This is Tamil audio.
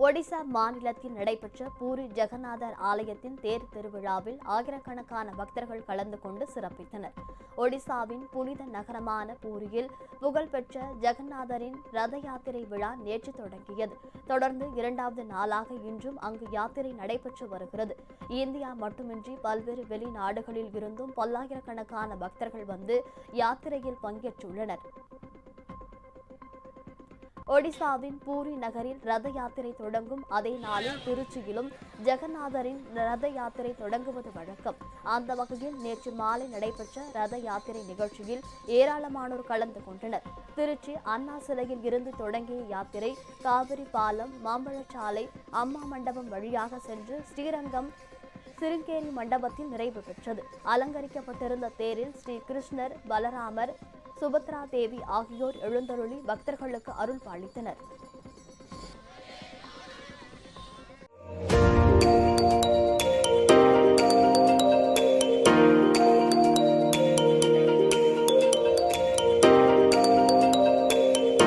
ஒடிசா மாநிலத்தில் நடைபெற்ற பூரி ஜெகநாதர் ஆலயத்தின் தேர் திருவிழாவில் ஆயிரக்கணக்கான பக்தர்கள் கலந்து கொண்டு சிறப்பித்தனர். ஒடிசாவின் புனித நகரமான பூரியில் புகழ்பெற்ற ஜெகநாதரின் ரத யாத்திரை விழா நேற்று தொடங்கியது. தொடர்ந்து இரண்டாவது நாளாக இன்றும் அங்கு யாத்திரை நடைபெற்று வருகிறது. இந்தியா மட்டுமின்றி பல்வேறு வெளிநாடுகளில் இருந்தும் பல்லாயிரக்கணக்கான பக்தர்கள் வந்து யாத்திரையில் பங்கேற்றுள்ளனர். ஒடிசாவின் பூரி நகரில் ரத யாத்திரை தொடங்கும் அதே நாளில் திருச்சியிலும் ஜெகநாதரின் ரத யாத்திரை தொடங்குவது வழக்கம். அந்த வகையில் நேற்று மாலை நடைபெற்ற ரத யாத்திரை நிகழ்ச்சியில் ஏராளமானோர் கலந்து கொண்டனர். திருச்சி அண்ணா சிலையில் இருந்து தொடங்கிய யாத்திரை காவிரி பாலம், மாம்பழச்சாலை, அம்மா மண்டபம் வழியாக சென்று ஸ்ரீரங்கம் சிருங்கேரி மண்டபத்தில் நிறைவு பெற்றது. அலங்கரிக்கப்பட்டிருந்த தேரில் ஸ்ரீ கிருஷ்ணர், பலராமர், சுபத்ரா தேவி ஆகியோர் எழுந்தருளி பக்தர்களுக்கு அருள் பாலித்தனர்.